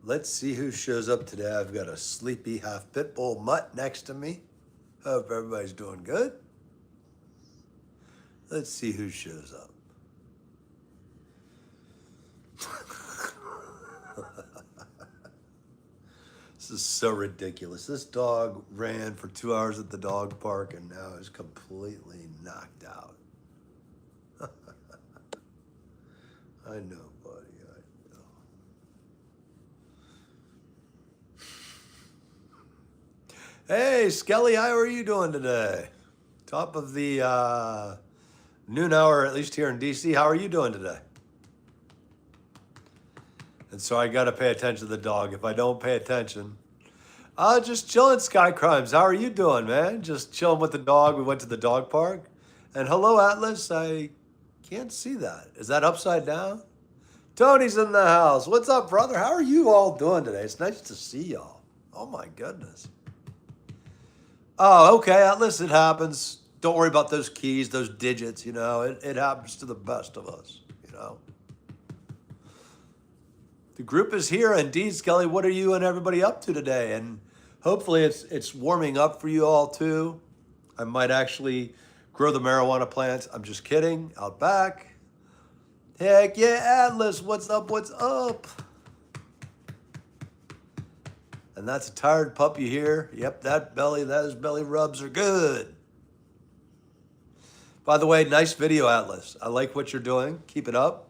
Let's see who shows up today. I've got a sleepy half pit bull mutt next to me. Hope everybody's doing good. Let's see who shows up. This is so ridiculous. This dog ran for 2 hours at the dog park and now is completely knocked out. I know, buddy. I know. Hey, Skelly, how are you doing today? Top of the noon hour, at least here in DC. How are you doing today? And so I got to pay attention to the dog. If I don't pay attention, just chilling, Sky Crimes. How are you doing, man? Just chilling with the dog. We went to the dog park. And hello, Atlas. I can't see that. Is that upside down? Tony's in the house. What's up, brother? How are you all doing today? It's nice to see y'all. Oh, my goodness. Oh, okay, Atlas. It happens. Don't worry about those keys, those digits, you know. It happens to the best of us, you know. The group is here. Indeed, Skelly, what are you and everybody up to today? And hopefully it's warming up for you all too. I might actually grow the marijuana plants. I'm just kidding. Out back. Heck yeah, Atlas. What's up? What's up? And that's a tired puppy here. Yep, those belly rubs are good. By the way, nice video, Atlas. I like what you're doing. Keep it up.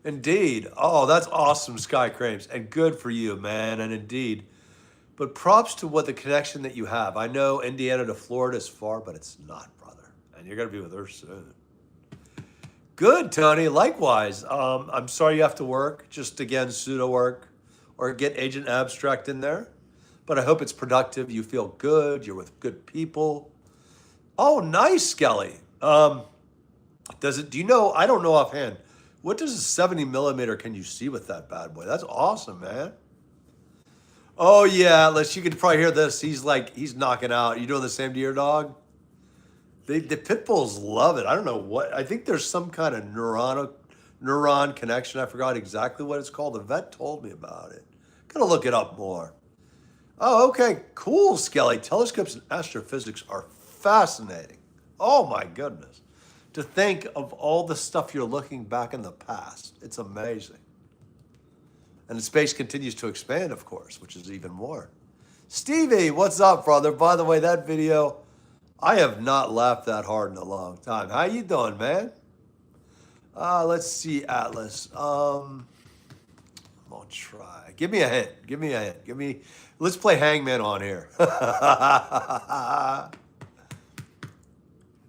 Indeed. Oh, that's awesome, Sky Crames. And good for you, man. And indeed. But props to what the connection that you have. I know Indiana to Florida is far, but it's not, brother. And you're going to be with her soon. Good, Tony. Likewise. I'm sorry you have to work. Just, again, pseudo work. Or get Agent Abstract in there. But I hope it's productive. You feel good. You're with good people. Oh, nice, Skelly. Do you know, I don't know offhand. What does a 70 millimeter can you see with that bad boy? That's awesome, man. Oh, yeah, Atlas, you can probably hear this. He's knocking out. You doing the same to your dog? The pit bulls love it. I don't know what. I think there's some kind of neuron connection. I forgot exactly what it's called. The vet told me about it. Gotta look it up more. Oh, okay, cool, Skelly. Telescopes and astrophysics are fascinating. Oh, my goodness. To think of all the stuff you're looking back in the past. It's amazing. And the space continues to expand, of course, which is even more. Stevie, what's up, brother? By the way, that video, I have not laughed that hard in a long time. How you doing, man? Let's see, Atlas. I'm gonna try. Give me a hint. Give me a hint. Let's play Hangman on here.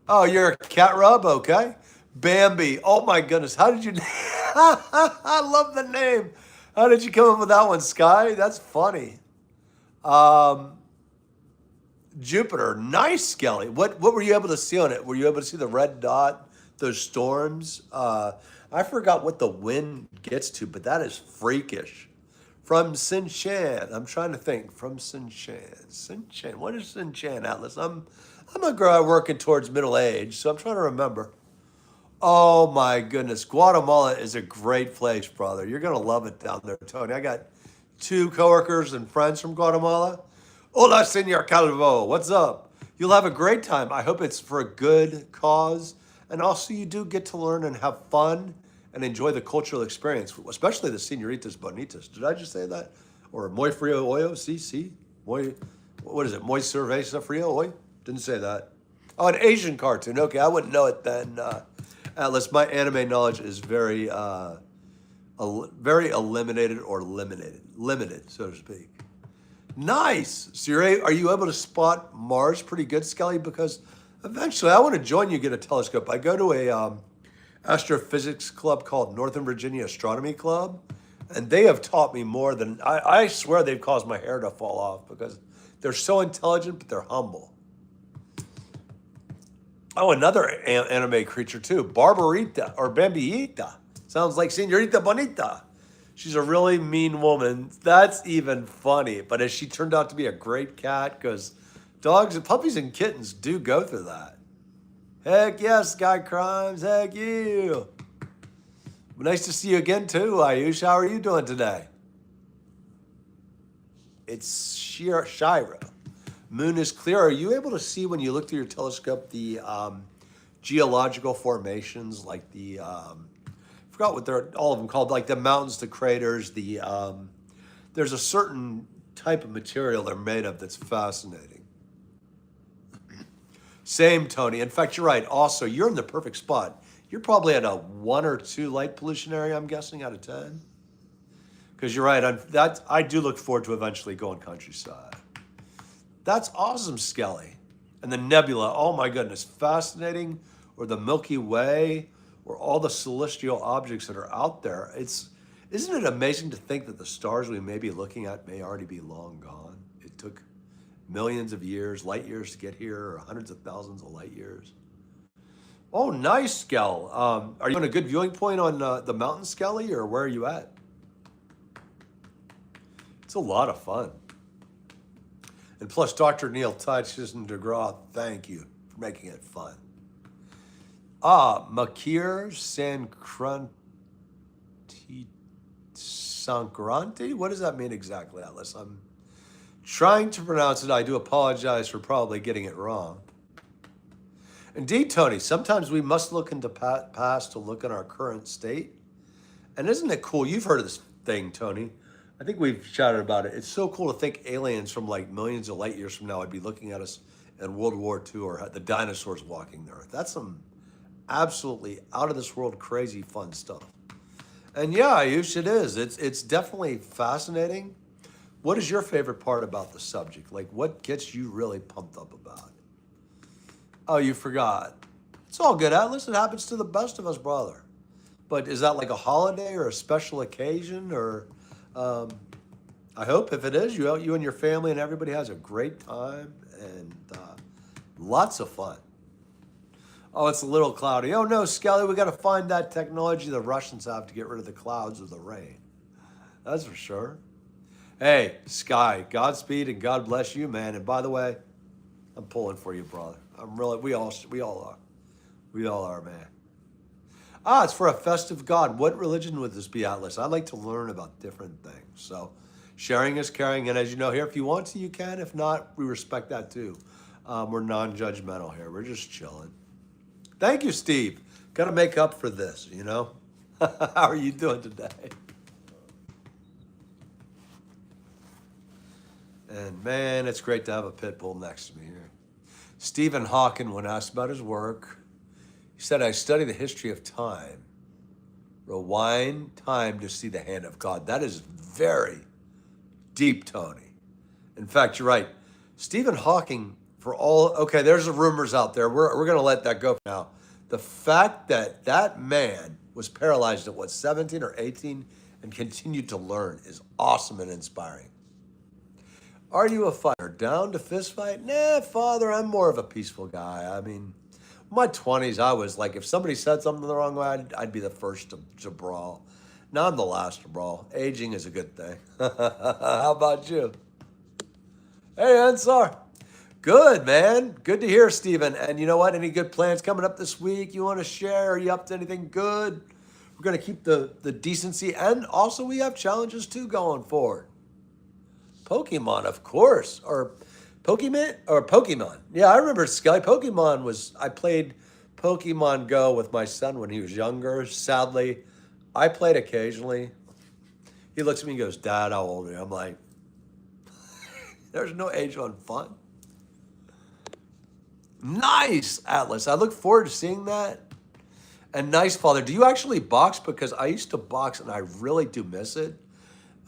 Oh, you're a cat rub? Okay. Bambi. Oh, my goodness. How did you... I love the name. How did you come up with that one, Sky? That's funny. Jupiter. Nice, Skelly. What were you able to see on it? Were you able to see the red dot, those storms? I forgot what the wind gets to, but that is freakish. From Sinchan. I'm trying to think. From Sinchan. Sinchan. What is Sinchan, Atlas? I'm a guy working towards middle age, so I'm trying to remember. Oh, my goodness. Guatemala is a great place, brother. You're going to love it down there, Tony. I got 2 coworkers and friends from Guatemala. Hola, Senor Calvo. What's up? You'll have a great time. I hope it's for a good cause. And also, you do get to learn and have fun and enjoy the cultural experience, especially the Senoritas Bonitas. Did I just say that? Or Muy Frio Hoyo? Si. Muy, what is it? Muy Cerveza Frio Hoy? Didn't say that. Oh, an Asian cartoon. Okay, I wouldn't know it then. Atlas, my anime knowledge is very eliminated or limited, so to speak. Nice. So are you able to spot Mars pretty good, Skelly? Because eventually I want to join you, get a telescope. I go to a astrophysics club called Northern Virginia Astronomy Club, and they have taught me more than, I swear they've caused my hair to fall off because they're so intelligent, but they're humble. Oh, another anime creature too, Barbarita or Bambiita. Sounds like Senorita Bonita. She's a really mean woman. That's even funny. But as she turned out to be a great cat, because dogs and puppies and kittens do go through that. Heck yes, Sky Crimes. Heck you. Nice to see you again too, Ayush. How are you doing today? It's Shira. Moon is clear. Are you able to see when you look through your telescope the geological formations, like the I forgot what they're all of them called, like the mountains, the craters, the there's a certain type of material they're made of that's fascinating. Same, Tony. In fact, you're right. Also, you're in the perfect spot. You're probably at a 1 or 2 light pollution area, I'm guessing, out of 10. Because you're right. I do look forward to eventually going countryside. That's awesome, Skelly. And the nebula, oh my goodness, fascinating. Or the Milky Way, or all the celestial objects that are out there. Isn't it amazing to think that the stars we may be looking at may already be long gone? It took millions of years, light years to get here, or hundreds of thousands of light years. Oh, nice, Skell. Are you on a good viewing point on the mountain, Skelly, or where are you at? It's a lot of fun. And plus, Dr. Neil Tyson DeGraw, thank you for making it fun. Makir Sankranti? What does that mean exactly, Atlas? I'm trying to pronounce it. I do apologize for probably getting it wrong. Indeed, Tony, sometimes we must look into past to look at our current state. And isn't it cool? You've heard of this thing, Tony. I think we've chatted about it. It's so cool to think aliens from like millions of light years from now would be looking at us in World War II or the dinosaurs walking the earth. That's some absolutely out of this world crazy fun stuff. And yeah, Ayush, it is. It's definitely fascinating. What is your favorite part about the subject? Like, what gets you really pumped up about it? Oh, you forgot. It's all good, Atlas. It happens to the best of us, brother. But is that like a holiday or a special occasion? Or I hope if it is, you and your family and everybody has a great time and lots of fun. Oh, it's a little cloudy. Oh no, Skelly, we got to find that technology the Russians have to get rid of the clouds or the rain. That's for sure. Hey, Sky, Godspeed and God bless you, man. And by the way, I'm pulling for you, brother. We all are, man. It's for a festive God. What religion would this be, Atlas? I like to learn about different things. So sharing is caring. And as you know here, if you want to, you can. If not, we respect that too. We're non-judgmental here. We're just chilling. Thank you, Steve. Got to make up for this, you know? How are you doing today? And man, it's great to have a pit bull next to me here. Stephen Hawking, when asked about his work, he said, I study the history of time. Rewind time to see the hand of God. That is very deep, Tony. In fact, you're right. Stephen Hawking, okay, there's the rumors out there. We're going to let that go for now. The fact that that man was paralyzed at 17 or 18 and continued to learn is awesome and inspiring. Are you a fighter? Down to fist fight? Nah, Father, I'm more of a peaceful guy. I mean, in my 20s, I was like, if somebody said something the wrong way, I'd be the first to brawl. Now I'm the last to brawl. Aging is a good thing. How about you? Hey, Ansar. Good, man. Good to hear, Stephen. And you know what? Any good plans coming up this week you want to share? Are you up to anything good? We're going to keep the decency. And also we have challenges, too, going forward. Pokemon, of course. Or Pokemon. Yeah, I remember Skelly. I played Pokemon Go with my son when he was younger. Sadly, I played occasionally. He looks at me and goes, Dad, how old are you? I'm like, there's no age on fun. Nice, Atlas. I look forward to seeing that. And nice, Father. Do you actually box? Because I used to box and I really do miss it.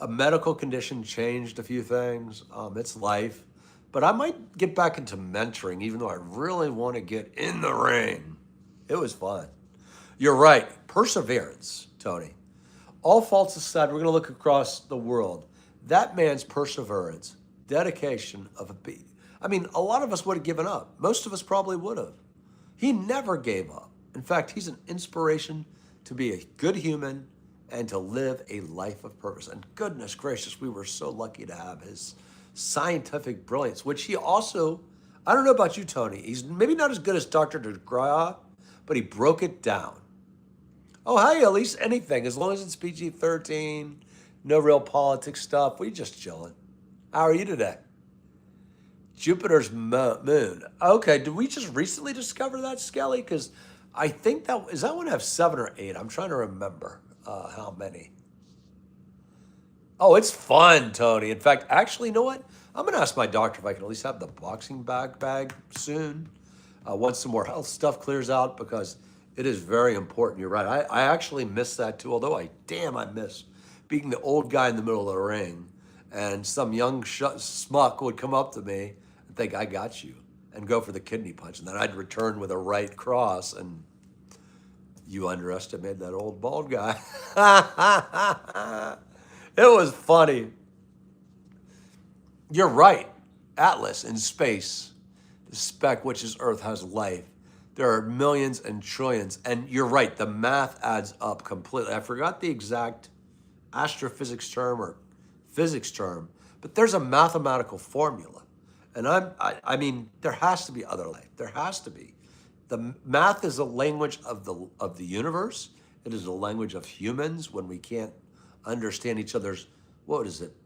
A medical condition changed a few things. It's life. But I might get back into mentoring, even though I really want to get in the ring. It was fun. You're right. Perseverance, Tony. All faults aside, we're going to look across the world. That man's perseverance, dedication of a beat. I mean, a lot of us would have given up. Most of us probably would have. He never gave up. In fact, he's an inspiration to be a good human and to live a life of purpose. And goodness gracious, we were so lucky to have his scientific brilliance, which he also, I don't know about you, Tony, he's maybe not as good as Dr. DeGraw, but he broke it down. Oh, hey, at least anything, as long as it's PG-13, no real politics stuff, we just chilling. How are you today? Jupiter's moon. Okay, did we just recently discover that, Skelly? Because I think is that one have 7 or 8? I'm trying to remember how many. Oh, it's fun, Tony. In fact, actually, you know what? I'm gonna ask my doctor if I can at least have the boxing bag soon. Once some more health stuff clears out, because it is very important. You're right. I actually miss that too. Although I miss being the old guy in the middle of the ring, and some young smuck would come up to me and think I got you, and go for the kidney punch, and then I'd return with a right cross, and you underestimated that old bald guy. It was funny. You're right. Atlas in space, the speck which is Earth has life. There are millions and trillions. And you're right, the math adds up completely. I forgot the exact astrophysics term or physics term, but there's a mathematical formula. And I mean, there has to be other life. There has to be. The math is a language of the universe. It is a language of humans when we can't understand each other's, what is it,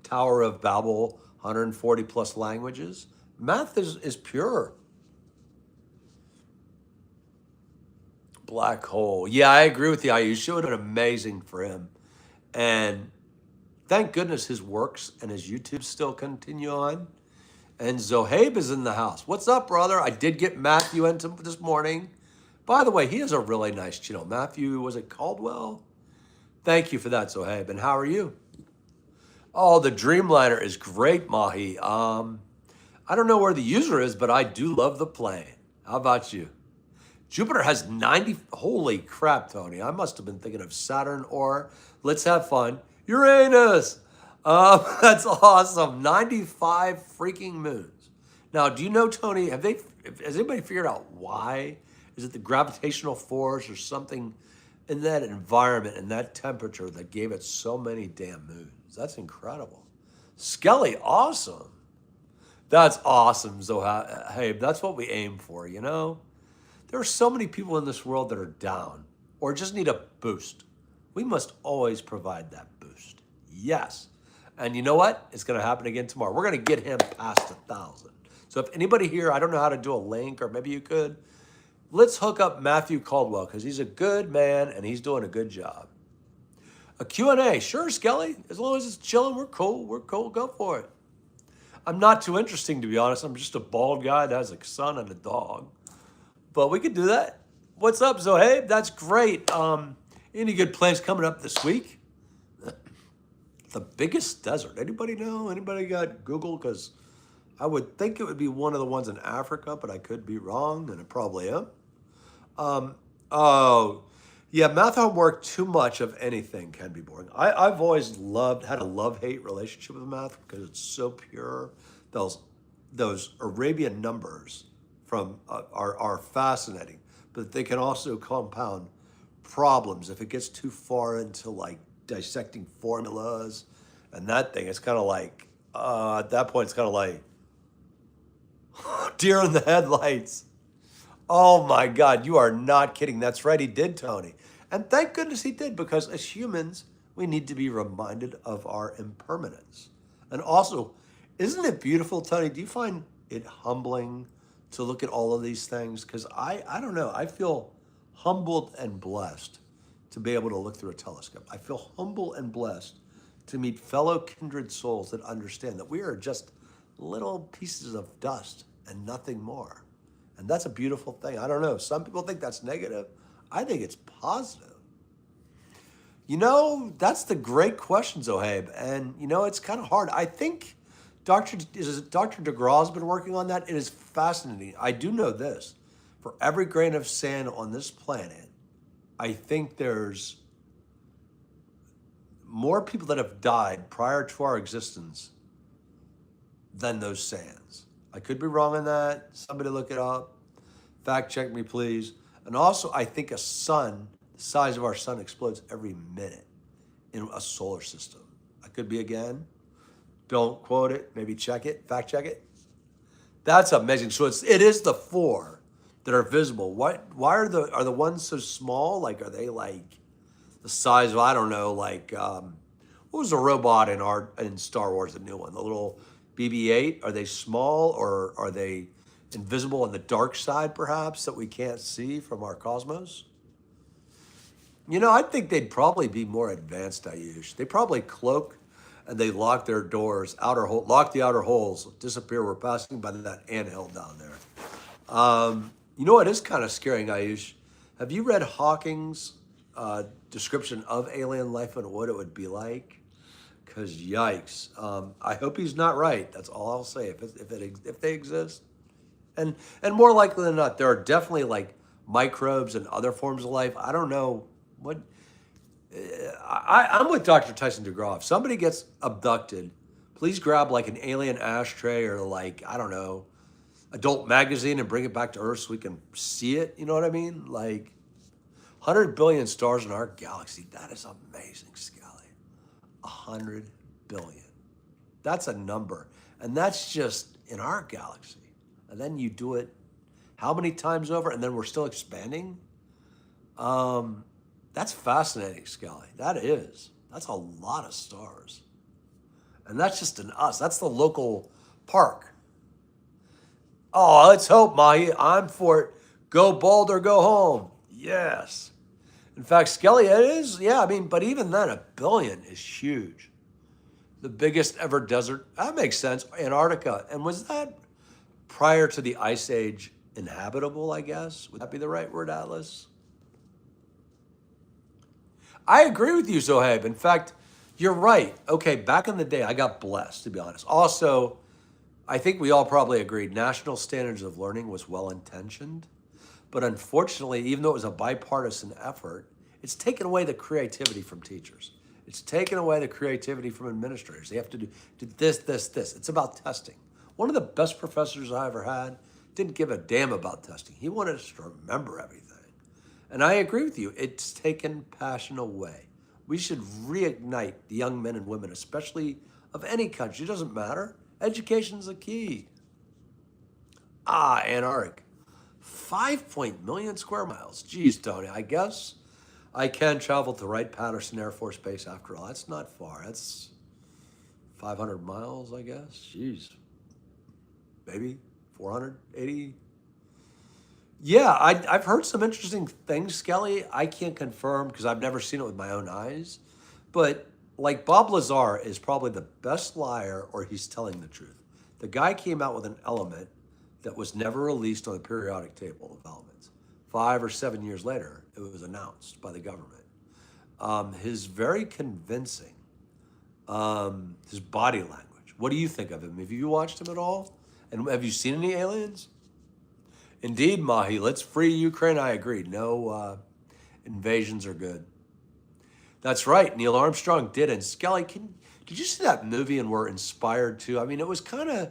Tower of Babel, 140 plus languages. Math is pure. Black hole. Yeah, I agree with you. Ayush. It would have been amazing for him. And thank goodness his works and his YouTube still continue on. And Zohaib is in the house. What's up, brother? I did get Matthew into this morning. By the way, he has a really nice channel. Matthew, was it Caldwell? Thank you for that, Zohaib. And how are you? Oh, the Dreamliner is great, Mahi. I don't know where the user is, but I do love the plane. How about you? Jupiter has 90. Holy crap, Tony. I must have been thinking of Saturn, or let's have fun, Uranus. That's awesome. 95 freaking moons. Now, do you know, Tony, has anybody figured out why? Is it the gravitational force or something in that environment and that temperature that gave it so many damn moons? That's incredible. Skelly, awesome. That's awesome, Zohaib. That's what we aim for, you know? There are so many people in this world that are down or just need a boost. We must always provide that boost. Yes. And you know what? It's going to happen again tomorrow. We're going to get him past 1,000. So if anybody here, I don't know how to do a link, or maybe you could, let's hook up Matthew Caldwell, because he's a good man and he's doing a good job. A Q&A. Sure, Skelly. As long as it's chilling, we're cool. We're cool. Go for it. I'm not too interesting, to be honest. I'm just a bald guy that has a son and a dog. But we could do that. What's up, Zohaib? That's great. Any good plans coming up this week? The biggest desert. Anybody know? Anybody got Google? Because I would think it would be one of the ones in Africa, but I could be wrong, and it probably am. Yeah, math homework, too much of anything can be boring. I've always had a love-hate relationship with math because it's so pure. Those Arabian numbers are fascinating, but they can also compound problems if it gets too far into like dissecting formulas and that thing. It's kind of like, at that point, it's kind of like deer in the headlights. Oh my God, you are not kidding. That's right, he did, Tony. And thank goodness he did, because as humans, we need to be reminded of our impermanence. And also, isn't it beautiful, Tony? Do you find it humbling to look at all of these things? Because I don't know, I feel humbled and blessed to be able to look through a telescope. I feel humble and blessed to meet fellow kindred souls that understand that we are just little pieces of dust and nothing more. And that's a beautiful thing. I don't know. Some people think that's negative. I think it's positive. You know, that's the great question, Zohaib. And, you know, it's kind of hard. I think Dr. DeGraw's been working on that. It is fascinating. I do know this. For every grain of sand on this planet, I think there's more people that have died prior to our existence than those sands. I could be wrong on that. Somebody look it up. Fact check me, please. And also, I think a sun, the size of our sun, explodes every minute in a solar system. I could be again. Don't quote it. Maybe check it. Fact check it. That's amazing. So it is the four that are visible. Why are the ones so small? Like, are they like the size of, I don't know, like What was the robot in Star Wars, the new one? The little BB-8? Are they small or are they invisible on the dark side, perhaps, that we can't see from our cosmos? I think they'd probably be more advanced, Ayush. They probably cloak and they lock their doors, lock the outer holes, disappear. We're passing by that anthill down there. You know what is kind of scaring, Ayush? Have you read Hawking's description of alien life and what it would be like? Because yikes! I hope he's not right. That's all I'll say. If they exist, and more likely than not, there are definitely like microbes and other forms of life. I don't know what. I'm with Dr. Tyson DeGraw. If somebody gets abducted, please grab like an alien ashtray or like, I don't know, adult magazine and bring it back to Earth so we can see it. You know what I mean? Like 100 billion stars in our galaxy. That is amazing, Scally. 100 billion. That's a number. And that's just in our galaxy. And then you do it how many times over? And then we're still expanding? That's fascinating, Skelly. That is. That's a lot of stars. And that's just in us. That's the local park. Oh, let's hope, Mahi. I'm for it. Go bold or go home. Yes. In fact, Skelly, it is. Yeah, I mean, but even then, 1 billion is huge. The biggest ever desert. That makes sense. Antarctica. And was that prior to the Ice Age inhabitable, I guess? Would that be the right word, Atlas? I agree with you, Zohaib. In fact, you're right. Okay, back in the day, I got blessed, to be honest. Also, I think we all probably agreed national standards of learning was well-intentioned. But unfortunately, even though it was a bipartisan effort, it's taken away the creativity from teachers. It's taken away the creativity from administrators. They have to do this, this, this. It's about testing. One of the best professors I ever had didn't give a damn about testing. He wanted us to remember everything. And I agree with you. It's taken passion away. We should reignite the young men and women, especially of any country. It doesn't matter. Education's the key. Antarctica. 5 million square miles. Geez, Tony, I guess I can travel to Wright-Patterson Air Force Base after all. That's not far. That's 500 miles, I guess. Jeez. Maybe 480. Yeah, I've heard some interesting things, Skelly. I can't confirm because I've never seen it with my own eyes. But like Bob Lazar is probably the best liar or he's telling the truth. The guy came out with an element that was never released on the periodic table of elements. 5 or 7 years later, it was announced by the government. His very convincing, his body language. What do you think of him? Have you watched him at all? And have you seen any aliens? Indeed, Mahi. Let's free Ukraine. I agree. No invasions are good. That's right. Neil Armstrong did. And Skelly, did you see that movie and were inspired too? I mean, it was kind of,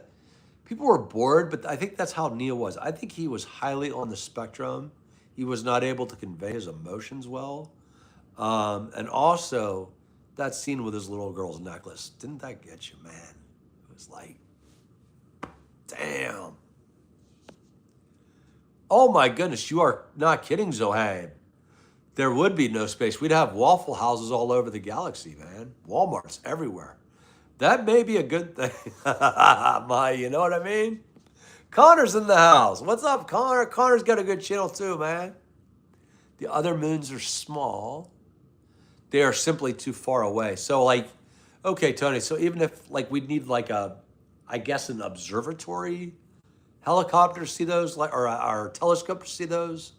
people were bored, but I think that's how Neil was. I think he was highly on the spectrum. He was not able to convey his emotions well. And also, that scene with his little girl's necklace, didn't that get you, man? It was like, damn. Oh my goodness, you are not kidding, Zohaib. There would be no space. We'd have Waffle Houses all over the galaxy, man. Walmarts everywhere. That may be a good thing. You know what I mean? Connor's in the house. What's up, Connor? Connor's got a good channel too, man. The other moons are small. They are simply too far away. So like, okay, Tony, so even if like we'd need like I guess an observatory helicopter to see those, like, or our telescope to see those,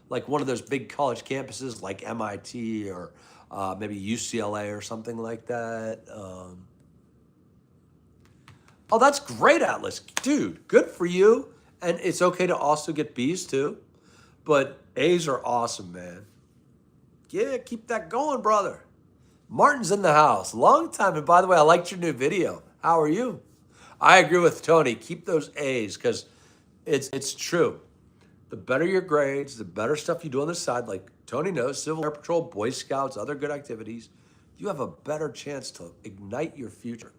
like one of those big college campuses like MIT or maybe UCLA or something like that. Oh, that's great, Atlas. Dude, good for you. And it's okay to also get B's too. But A's are awesome, man. Yeah, keep that going, brother. Martin's in the house. Long time. And by the way, I liked your new video. How are you? I agree with Tony. Keep those A's because it's true. The better your grades, the better stuff you do on the side, like Tony knows, Civil Air Patrol, Boy Scouts, other good activities, you have a better chance to ignite your future.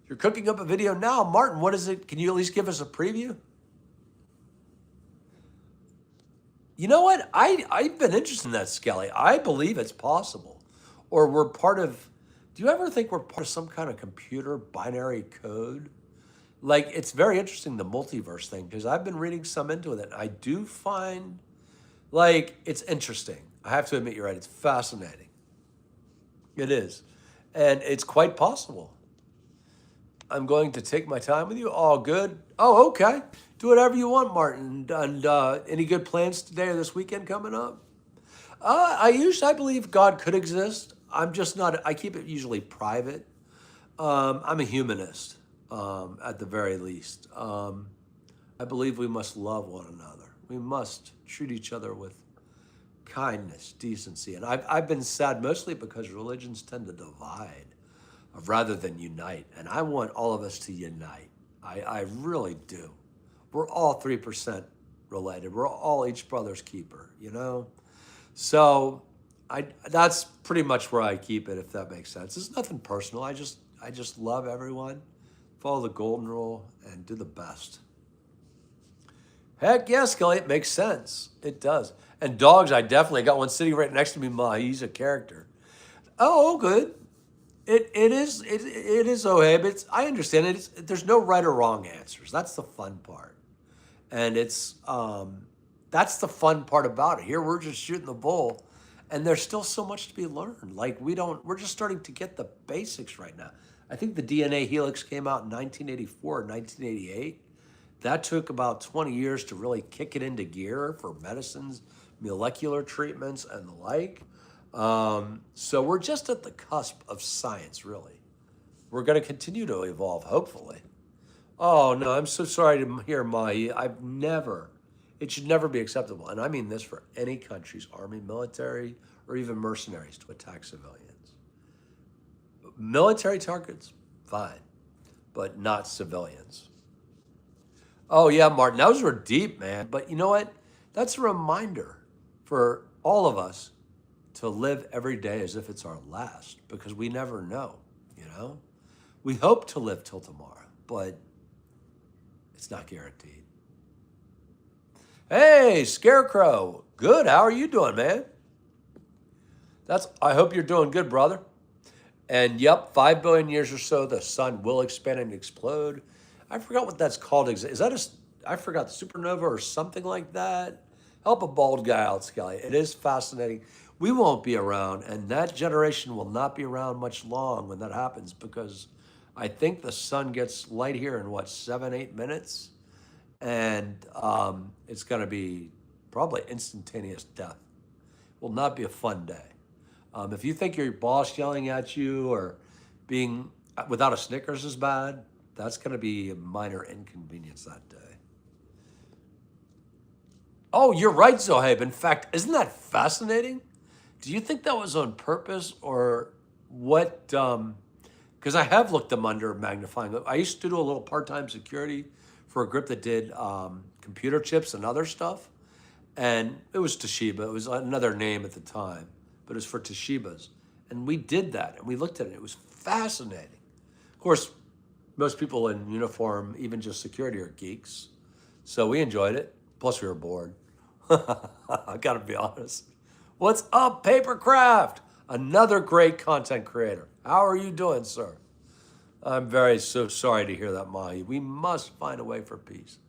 You're cooking up a video now. Martin, what is it? Can you at least give us a preview? You know what? I've been interested in that, Skelly. I believe it's possible. Or we're part of Do you ever think we're part of some kind of computer binary code? Like, it's very interesting, the multiverse thing, because I've been reading some into it. And I do find, like, it's interesting. I have to admit, you're right. It's fascinating. It is. And it's quite possible. I'm going to take my time with you. All good. Oh, okay. Do whatever you want, Martin. And any good plans today or this weekend coming up? I believe God could exist. I'm just not, I keep it usually private. I'm a humanist, at the very least. I believe we must love one another. We must treat each other with kindness, decency. And I've been sad mostly because religions tend to divide rather than unite. And I want all of us to unite. I really do. We're all 3% related. We're all each brother's keeper, you know? So that's pretty much where I keep it, if that makes sense. It's nothing personal. I just love everyone, follow the golden rule, and do the best. Heck yes, Kelly, it makes sense. It does. And dogs, I definitely got one sitting right next to me, Ma. He's a character. Oh, good. It is okay, but I understand it. There's no right or wrong answers. That's the fun part. And that's the fun part about it. Here we're just shooting the bull, and there's still so much to be learned. Like we're just starting to get the basics right now. I think the DNA helix came out in 1984 or 1988. That took about 20 years to really kick it into gear for medicines, molecular treatments, and the like. So we're just at the cusp of science, really. We're going to continue to evolve, hopefully. Oh, no, I'm so sorry to hear, Mahi. It should never be acceptable. And I mean this for any country's army, military, or even mercenaries to attack civilians. Military targets, fine, but not civilians. Oh, yeah, Martin, those were deep, man. But you know what? That's a reminder for all of us to live every day as if it's our last, because we never know, you know? We hope to live till tomorrow, but it's not guaranteed. Hey, Scarecrow. Good. How are you doing, man? I hope you're doing good, brother. And yep, 5 billion years or so, the sun will expand and explode. I forgot what that's called. Is that I forgot, the supernova or something like that? Help a bald guy out, Skelly. It is fascinating. We won't be around, and that generation will not be around much long when that happens, because I think the sun gets light here in 7, 8 minutes, and it's going to be probably instantaneous death. Will not be a fun day. If you think your boss yelling at you or being without a Snickers is bad, that's going to be a minor inconvenience that day. Oh, you're right, Zohaib. In fact, isn't that fascinating? Do you think that was on purpose or what? Because I have looked them under magnifying. I used to do a little part-time security for a group that did computer chips and other stuff. And it was Toshiba. It was another name at the time, but it was for Toshibas. And we did that, and we looked at it. It was fascinating. Of course, most people in uniform, even just security, are geeks. So we enjoyed it. Plus, we were bored. I gotta be honest. What's up, Papercraft? Another great content creator. How are you doing, sir? I'm so sorry to hear that, Mahi. We must find a way for peace.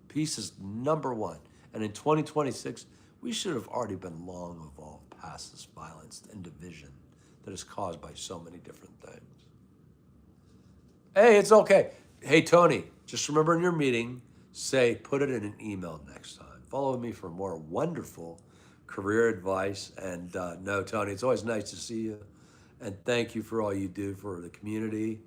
Peace is number one. And in 2026, we should have already been long evolved past this violence and division that is caused by so many different things. Hey, it's okay. Hey, Tony, just remember in your meeting, put it in an email next time. Follow me for more wonderful career advice. And no, Tony, it's always nice to see you. And thank you for all you do for the community,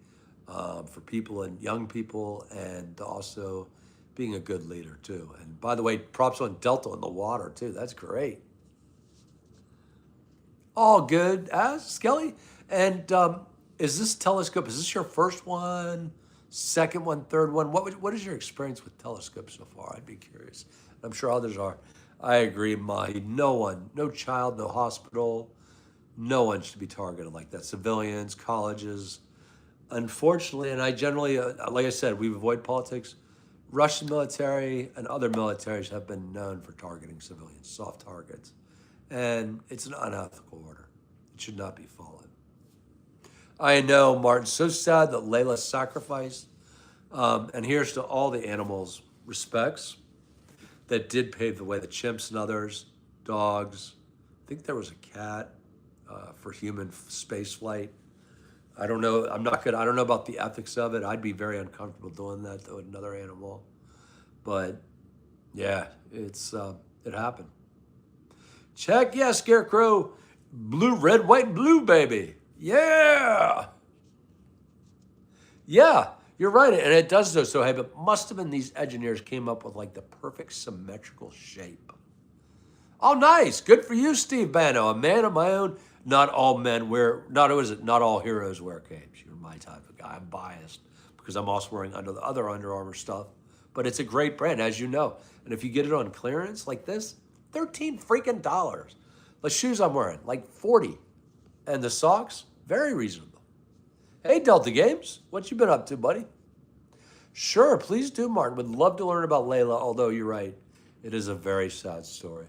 for people and young people, and also being a good leader too. And by the way, props on Delta in the water too. That's great. All good, Skelly. And is this telescope, is this your first one, second one, third one? What is your experience with telescopes so far? I'd be curious. I'm sure others are. I agree, Mahi. No child, no hospital, no one should be targeted like that. Civilians, colleges. Unfortunately, and I generally, like I said, we avoid politics. Russian military and other militaries have been known for targeting civilians, soft targets. And it's an unethical order. It should not be followed. I know, Martin. So sad that Layla sacrificed. And here's to all the animals' respects that did pave the way, the chimps and others, dogs. I think there was a cat for human space flight. I don't know. I'm not good. I don't know about the ethics of it. I'd be very uncomfortable doing that to another animal. But yeah, it happened. Check, yeah, Scarecrow. Blue, red, white, and blue, baby. Yeah. Yeah, you're right. And it does though. So, hey, but must have been these engineers came up with like the perfect symmetrical shape. Oh, nice. Good for you, Steve Bano. A man of my own. Not all men wear, not who is it? Not all heroes wear capes. You're my type of guy. I'm biased because I'm also wearing under the other Under Armour stuff. But it's a great brand, as you know. And if you get it on clearance like this, 13 freaking dollars. The shoes I'm wearing, like 40. And the socks, very reasonable. Hey, Delta Games, what you been up to, buddy? Sure, please do, Martin. Would love to learn about Layla, although you're right. It is a very sad story.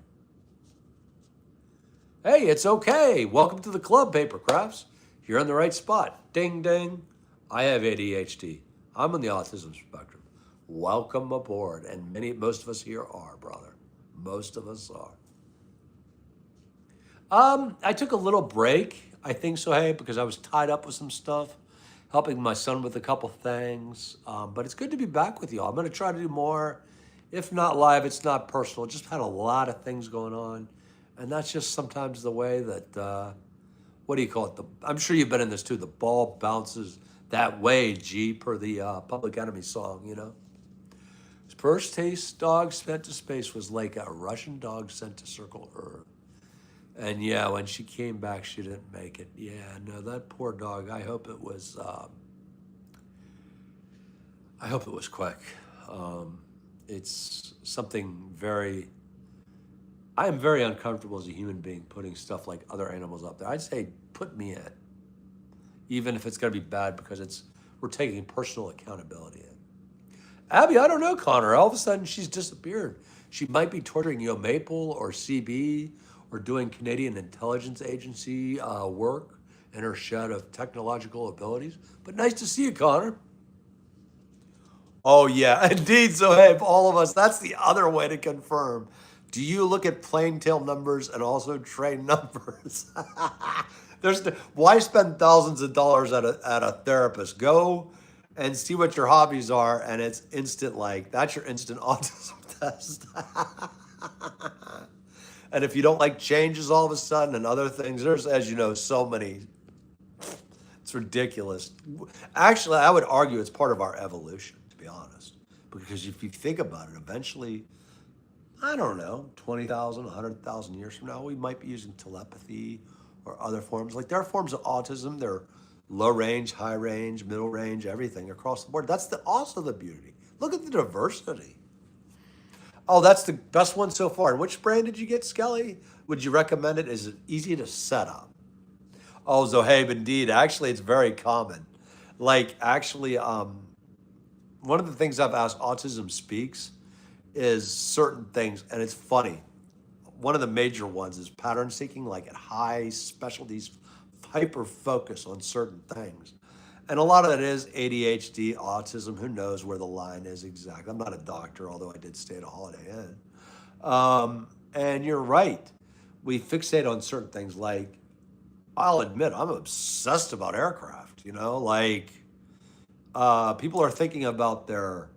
Hey, it's okay. Welcome to the club, Paper Crafts. You're in the right spot. Ding, ding. I have ADHD. I'm on the autism spectrum. Welcome aboard. And most of us here are, brother. Most of us are. I took a little break, I think so, hey, because I was tied up with some stuff, helping my son with a couple things. But it's good to be back with you all. I'm going to try to do more. If not live, it's not personal. Just had a lot of things going on. And that's just sometimes the way that, what do you call it? I'm sure you've been in this too. The ball bounces that way, G, per the Public Enemy song, you know? His first taste dog sent to space was like a Russian dog sent to circle Earth. And yeah, when she came back, she didn't make it. Yeah, no, that poor dog. I hope it was quick. It's something very. I am very uncomfortable as a human being putting stuff like other animals up there. I'd say put me in, even if it's going to be bad because we're taking personal accountability in. Abby, I don't know, Connor. All of a sudden, she's disappeared. She might be torturing Yo Maple or CB or doing Canadian Intelligence Agency work in her shed of technological abilities. But nice to see you, Connor. Oh, yeah, indeed. So, hey, if all of us, that's the other way to confirm. Do you look at plain tail numbers and also train numbers? Why spend thousands of dollars at a therapist? Go and see what your hobbies are, and it's instant like that's your instant autism test. And if you don't like changes all of a sudden and other things, there's, as you know, so many. It's ridiculous. Actually, I would argue it's part of our evolution, to be honest. Because if you think about it, eventually, I don't know, 20,000, 100,000 years from now, we might be using telepathy or other forms. Like there are forms of autism, they're low range, high range, middle range, everything across the board. That's also the beauty. Look at the diversity. Oh, that's the best one so far. And which brand did you get, Skelly? Would you recommend it? Is it easy to set up? Oh, Zohaib, indeed. Actually, it's very common. Like, actually, one of the things I've asked Autism Speaks is certain things, and it's funny. One of the major ones is pattern seeking, like at high specialties, hyper focus on certain things. And a lot of that is ADHD, autism. Who knows where the line is exactly? I'm not a doctor, although I did stay at a Holiday Inn. And you're right. We fixate on certain things. Like, I'll admit, I'm obsessed about aircraft. You know, like people are thinking about their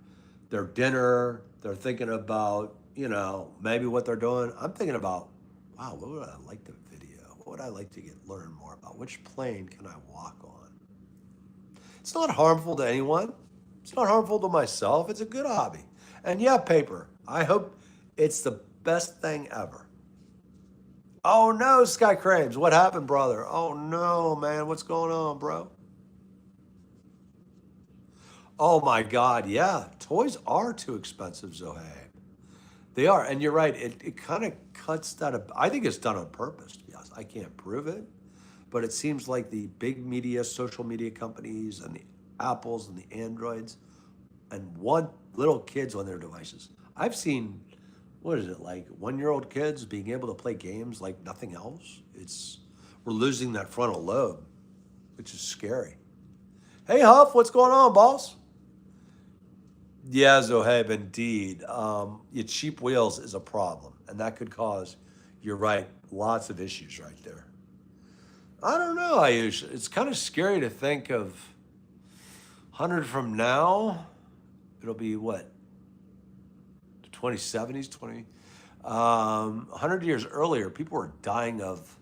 dinner. They're thinking about maybe what they're doing. I'm thinking about, wow, what would I like to video? What would I like to learn more about? Which plane can I walk on? It's not harmful to anyone. It's not harmful to myself. It's a good hobby. And yeah, paper. I hope it's the best thing ever. Oh no, Sky Crames. What happened, brother? Oh no, man. What's going on, bro? Oh my God. Yeah. Toys are too expensive, Zohaib. They are. And you're right. It kind of cuts that. I think it's done on purpose, to be honest. I can't prove it. But it seems like the big media, social media companies, and the Apples and the Androids, and want little kids on their devices. I've seen, what is it, like 1-year-old kids being able to play games like nothing else. We're losing that frontal lobe. which is scary. Hey, Huff, what's going on, boss? Yeah, Zohaib, indeed. Your cheap wheels is a problem, and that could cause, you're right, lots of issues right there. I don't know, Ayush. It's kind of scary to think of 100 from now. It'll be what? The 2070s, 100 years earlier, people were dying of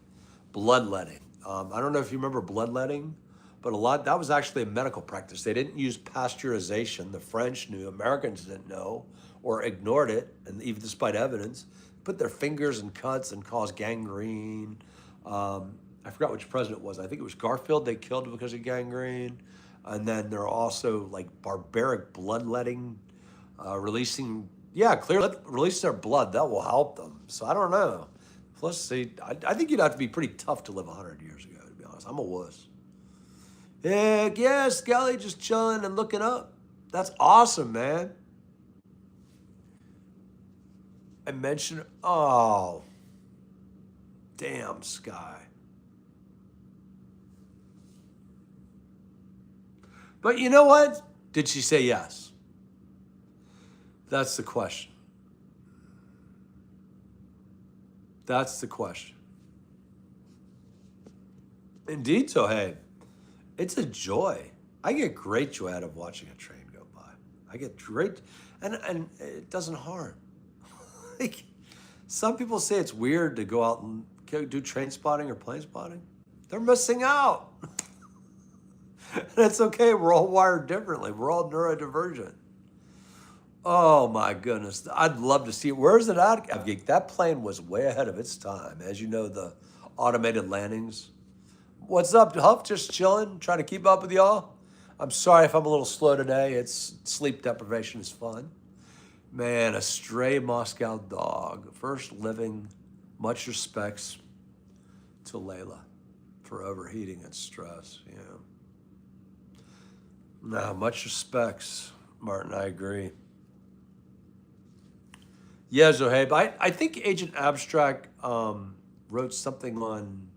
bloodletting. I don't know if you remember bloodletting, but that was actually a medical practice. They didn't use pasteurization. The French knew, Americans didn't know, or ignored it, and even despite evidence, put their fingers in cuts and caused gangrene. I forgot which president it was. I think it was Garfield they killed because of gangrene. And then there are also like barbaric bloodletting, releasing, yeah, release their blood. That will help them. So I don't know. Let's see. I think you'd have to be pretty tough to live 100 years ago, to be honest. I'm a wuss. Heck yeah, Skelly, just chilling and looking up. That's awesome, man. I mentioned, oh, damn, Sky. But you know what? Did she say yes? That's the question. That's the question. Indeed, so hey, it's a joy. I get great joy out of watching a train go by. I get great, and it doesn't harm. Like, some people say it's weird to go out and do train spotting or plane spotting. They're missing out. And it's okay. We're all wired differently. We're all neurodivergent. Oh my goodness. I'd love to see it. Where's it at, Avgeek? That plane was way ahead of its time. As you know, the automated landings. What's up, Huff? Just chilling, trying to keep up with y'all. I'm sorry if I'm a little slow today. It's sleep deprivation is fun. Man, a stray Moscow dog. First living, much respects to Layla for overheating and stress. Yeah. No, much respects, Martin. I agree. Yeah, Zohaib. I think Agent Abstract wrote something on,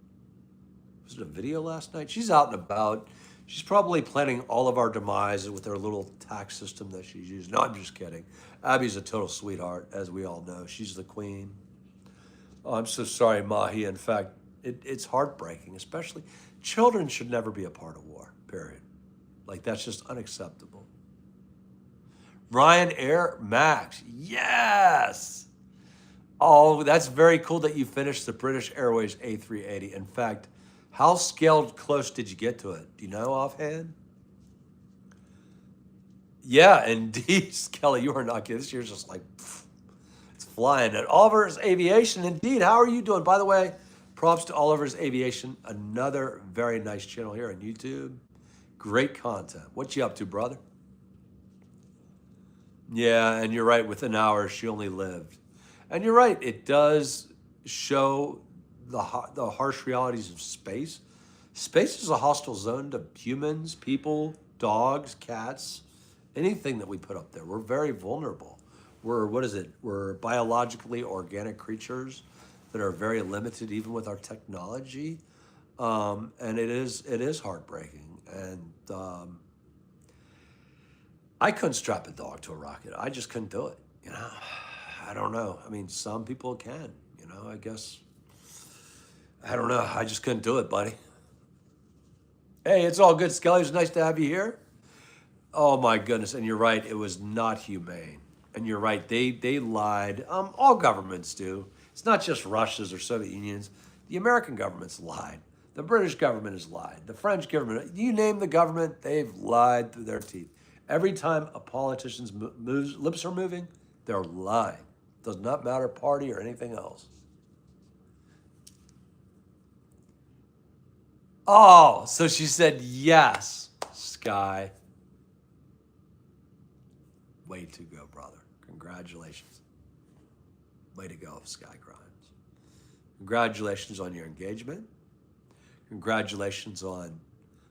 was it a video last night? She's out and about. She's probably planning all of our demise with her little tax system that she's using. No, I'm just kidding. Abby's a total sweetheart, as we all know. She's the queen. Oh, I'm so sorry, Mahi. In fact, it's heartbreaking, especially children should never be a part of war, period. Like, that's just unacceptable. Ryan Air Max, yes. Oh, that's very cool that you finished the British Airways A380. In fact, how scaled close did you get to it? Do you know offhand? Yeah, indeed, Kelly, you are not kidding. This year's just like, it's flying. At Oliver's Aviation, indeed. How are you doing? By the way, props to Oliver's Aviation. Another very nice channel here on YouTube. Great content. What you up to, brother? Yeah, and you're right. Within hours, she only lived. And you're right. It does show the harsh realities of space. Space is a hostile zone to humans, people, dogs, cats, anything that we put up there. We're very vulnerable. We're biologically organic creatures that are very limited even with our technology. And it is heartbreaking. And I couldn't strap a dog to a rocket. I just couldn't do it. You know, I don't know. I mean, some people can, you know, I guess. I don't know. I just couldn't do it, buddy. Hey, it's all good, Skelly. It's nice to have you here. Oh my goodness. And you're right. It was not humane. And you're right. They lied. All governments do. It's not just Russia's or Soviet Union's. The American government's lied. The British government has lied. The French government, you name the government, they've lied through their teeth. Every time a politician's lips are moving, they're lying. Does not matter party or anything else. Oh, so she said yes, Sky. Way to go, brother. Congratulations. Way to go, Sky Crimes. Congratulations on your engagement. Congratulations on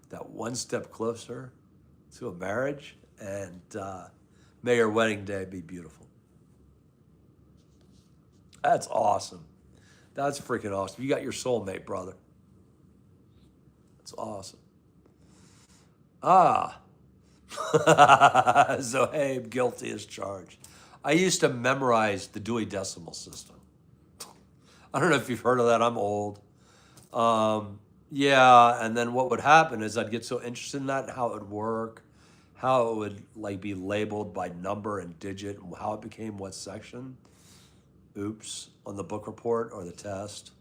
that one step closer to a marriage. And may your wedding day be beautiful. That's awesome. That's freaking awesome. You got your soulmate, brother. That's awesome. Ah, Zohaib, guilty as charged. I used to memorize the Dewey Decimal System. I don't know if you've heard of that. I'm old. Yeah, and then what would happen is I'd get so interested in that and how it would work, how it would like be labeled by number and digit, and how it became what section. Oops, on the book report or the test.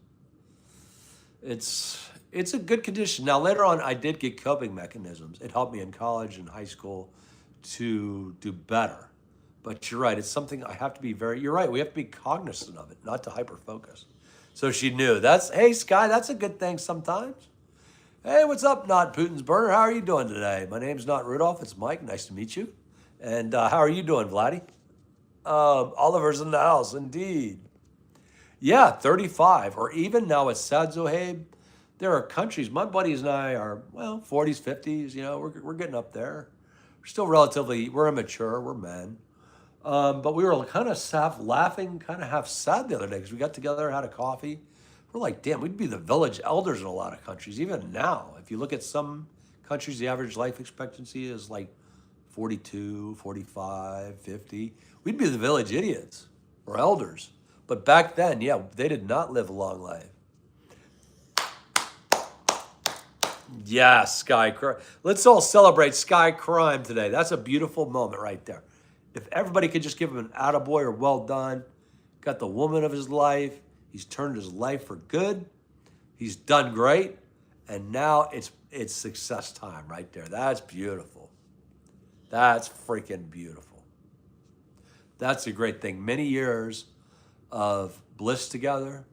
It's a good condition. Now later on, I did get coping mechanisms. It helped me in college and high school to do better. But you're right. It's something I have to be very. You're right. We have to be cognizant of it, not to hyper focus. So she knew. That's hey Sky. That's a good thing sometimes. Hey, what's up, Not Putin's burner? How are you doing today? My name's not Rudolph. It's Mike. Nice to meet you. And how are you doing, Vladdy? Oliver's in the house, indeed. Yeah, 35, or even now it's sad, Zohaib. There are countries, my buddies and I are, well, 40s, 50s, you know, we're getting up there. We're still relatively, we're immature, we're men. But we were kind of half laughing, kind of half sad the other day because we got together, had a coffee. We're like, damn, we'd be the village elders in a lot of countries. Even now, if you look at some countries, the average life expectancy is like 42, 45, 50. We'd be the village idiots or elders. But back then, yeah, they did not live a long life. Yeah, Sky Crime. Let's all celebrate Sky Crime today. That's a beautiful moment right there. If everybody could just give him an attaboy or well done, got the woman of his life, he's turned his life for good, he's done great, and now it's success time right there. That's beautiful. That's freaking beautiful. That's a great thing. Many years of bliss together,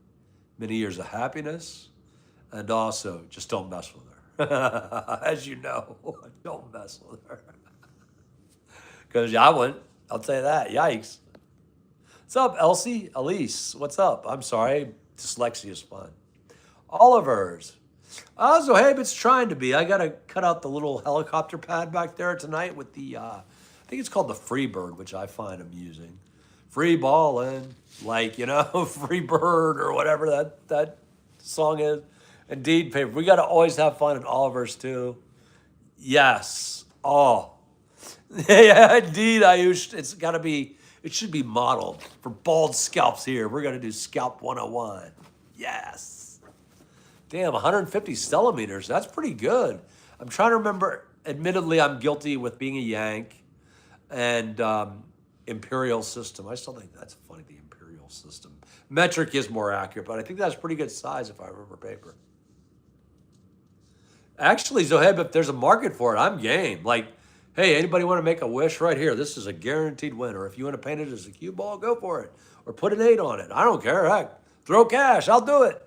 many years of happiness, and also just don't mess with her. As you know, don't mess with her. Because I wouldn't. I'll tell you that. Yikes. What's up, Elsie? Elise, what's up? I'm sorry. Dyslexia is fun. Oliver's. Zohaib, it's trying to be. I got to cut out the little helicopter pad back there tonight with the, I think it's called the Freebird, which I find amusing. Free ballin', like, you know, Free Bird or whatever that song is. Indeed, paper. We got to always have fun in Oliver's too. Yes. Oh. Yeah, indeed, Ayush. It's got to be, it should be modeled for bald scalps here. We're going to do Scalp 101. Yes. Damn, 150 centimeters. That's pretty good. I'm trying to remember. Admittedly, I'm guilty with being a Yank and imperial system. I still think that's funny, the imperial system. Metric is more accurate, but I think that's pretty good size if I remember paper. Actually, Zoheb, if there's a market for it, I'm game. Like, hey, anybody want to make a wish right here? This is a guaranteed winner. If you want to paint it as a cue ball, go for it. Or put an 8 on it. I don't care. Heck, throw cash. I'll do it.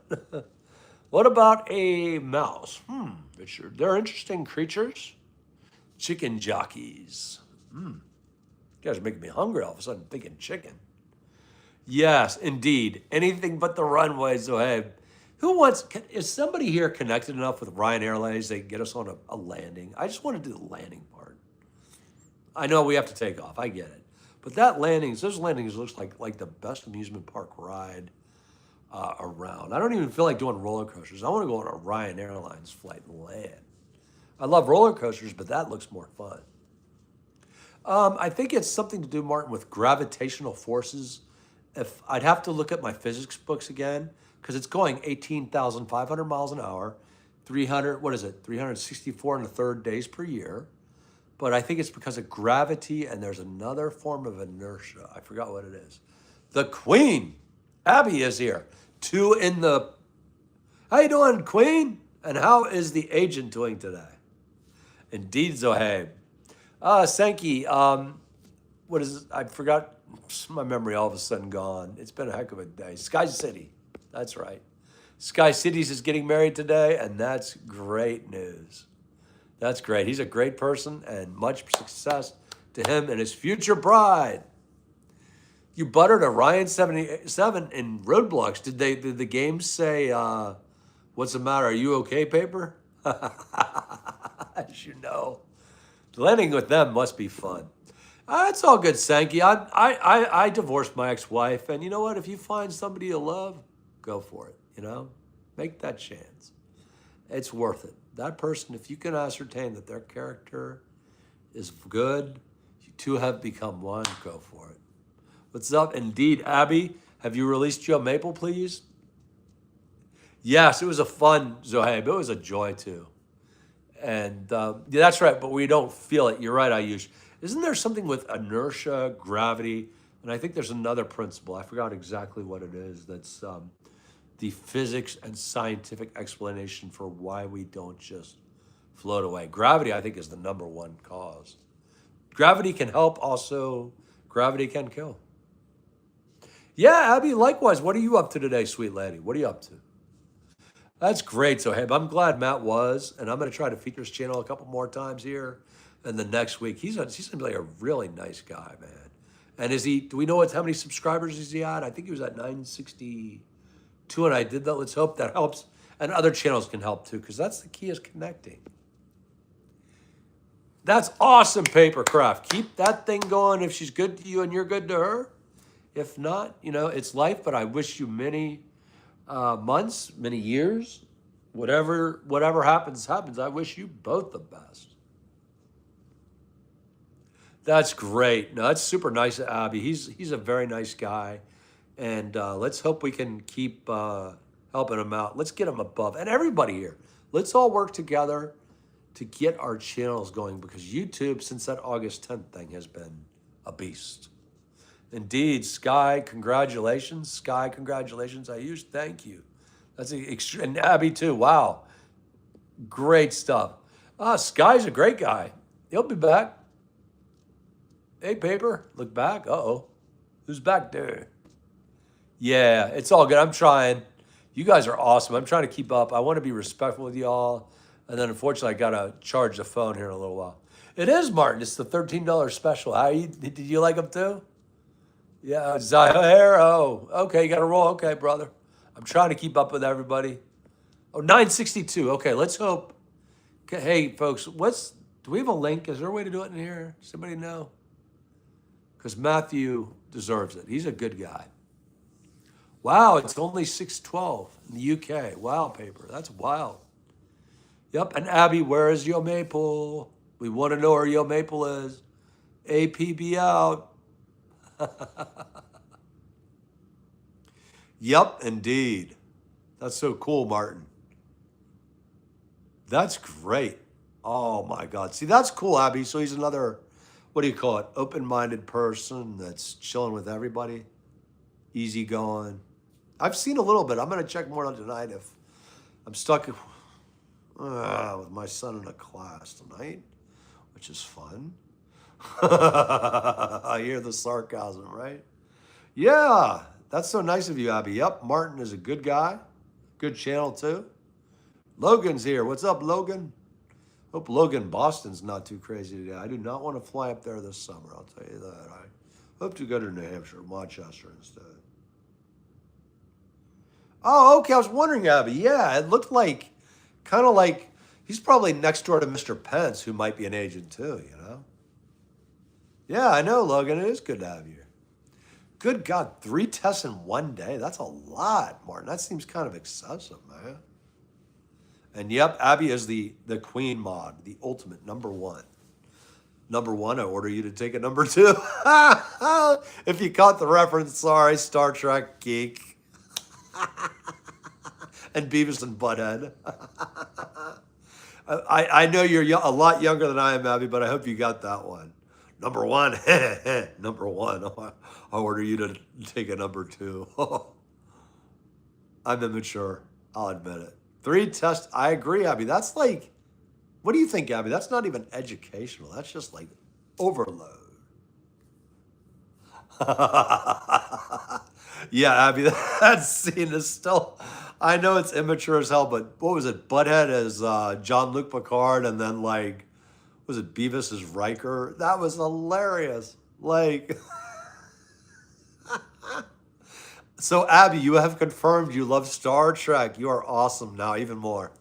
What about a mouse? They're interesting creatures. Chicken jockeys. You guys are making me hungry all of a sudden thinking chicken. Yes, indeed. Anything but the runway, Zoheb. Who wants, is somebody here connected enough with Ryan Airlines they can get us on a landing? I just want to do the landing part. I know we have to take off. I get it. But those landings looks like the best amusement park ride around. I don't even feel like doing roller coasters. I want to go on a Ryan Airlines flight and land. I love roller coasters, but that looks more fun. I think it's something to do, Martin, with gravitational forces. If I'd have to look at my physics books again, because it's going 18,500 miles an hour, 364 and a third days per year. But I think it's because of gravity, and there's another form of inertia. I forgot what it is. The Queen, Abby, is here. Two in the, how you doing, Queen? And how is the agent doing today? Indeed, Zohaib. Sankey, what is it? I forgot, my memory all of a sudden gone. It's been a heck of a day. Sky City, that's right. Sky Cities is getting married today, and that's great news. That's great. He's a great person, and much success to him and his future bride. You buttered a Ryan 77 in Roadblocks. Did the game say, what's the matter? Are you okay, paper? As you know. Landing with them must be fun. It's all good, Sankey. I divorced my ex-wife, and you know what? If you find somebody you love, go for it, you know? Make that chance. It's worth it. That person, if you can ascertain that their character is good, you two have become one, go for it. What's up? Indeed, Abby, have you released Joe Maple, please? Yes, it was a fun Zohaib. It was a joy too. And yeah, that's right, but we don't feel it. You're right, Ayush. Isn't there something with inertia, gravity? And I think there's another principle. I forgot exactly what it is. That's the physics and scientific explanation for why we don't just float away. Gravity, I think, is the number one cause. Gravity can help, also, gravity can kill. Yeah, Abby, likewise. What are you up to today, sweet lady? What are you up to? That's great. So, hey, I'm glad Matt was, and I'm going to try to feature his channel a couple more times here. And the next week, he's going to be like a really nice guy, man. And do we know how many subscribers is he at? I think he was at 962, and I did that. Let's hope that helps. And other channels can help too, because that's the key, is connecting. That's awesome, Papercraft. Keep that thing going if she's good to you and you're good to her. If not, it's life, but I wish you many months, many years, whatever happens. I wish you both the best. That's great. No, that's super nice of Abby. He's a very nice guy, and let's hope we can keep helping him out. Let's get him above, and everybody here. Let's all work together to get our channels going, because YouTube, since that August 10th thing, has been a beast. Indeed, Sky, congratulations. Ayush, thank you. That's extreme. And Abby too. Wow, great stuff. Sky's a great guy. He'll be back. Hey, Paper, look back. Uh-oh. Who's back there? Yeah, it's all good. I'm trying. You guys are awesome. I'm trying to keep up. I want to be respectful with y'all. And then, unfortunately, I got to charge the phone here in a little while. It is, Martin. It's the $13 special. Did you like them too? Yeah, Zaire. Oh, okay. You got to roll. Okay, brother. I'm trying to keep up with everybody. Oh, 962. Okay, let's hope. Okay, hey, folks, do we have a link? Is there a way to do it in here? Somebody know? Because Matthew deserves it. He's a good guy. Wow, it's only 6:12 in the UK. Wow, Paper, that's wild. Yep, and Abby, where is Yo Maple? We want to know where Yo Maple is. APB out. Yep, indeed. That's so cool, Martin. That's great. Oh my God. See, that's cool, Abby. So he's another, what do you call it? Open-minded person that's chilling with everybody. Easygoing. I've seen a little bit. I'm going to check more on tonight if I'm stuck with my son in a class tonight, which is fun. I hear the sarcasm, right? Yeah, that's so nice of you, Abby. Yep, Martin is a good guy. Good channel, too. Logan's here. What's up, Logan? Hope Logan, Boston's not too crazy today. I do not want to fly up there this summer, I'll tell you that. I hope to go to New Hampshire, Rochester instead. Oh, okay. I was wondering, Abby. Yeah, it looked kind of like he's probably next door to Mr. Pence, who might be an agent too, Yeah, I know, Logan. It is good to have you. Good God, 3 tests in one day. That's a lot, Martin. That seems kind of excessive, man. And yep, Abby is the queen mod, the ultimate number one. Number one, I order you to take a number 2. If you caught the reference, sorry, Star Trek geek. And Beavis and Butthead. I know you're a lot younger than I am, Abby, but I hope you got that one. Number 1, number 1. I order you to take a number 2. I'm immature. I'll admit it. 3 tests. I agree, Abby. That's like, what do you think, Abby? That's not even educational. That's just like overload. Yeah, Abby, that scene is still, I know it's immature as hell, but what was it? Butthead as Jean-Luc Picard, and then was it Beavis as Riker? That was hilarious. So Abby, you have confirmed you love Star Trek. You are awesome now, even more.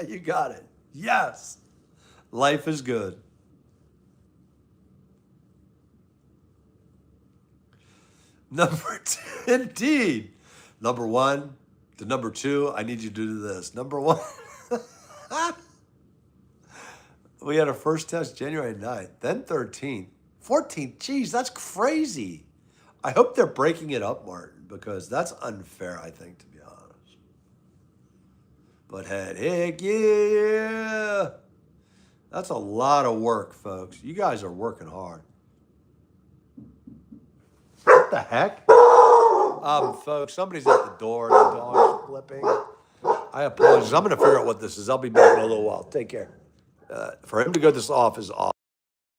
You got it. Yes. Life is good. Number 2, indeed. Number 1 to number 2, I need you to do this. Number 1. We had our first test January 9th, then 13th, 14th. Geez, that's crazy. I hope they're breaking it up, Martin, because that's unfair, I think, to be honest. But heck yeah. That's a lot of work, folks. You guys are working hard. What the heck? Folks, somebody's at the door. The dog's flipping. I apologize. I'm going to figure out what this is. I'll be back in a little while. Take care. For him to go to this office,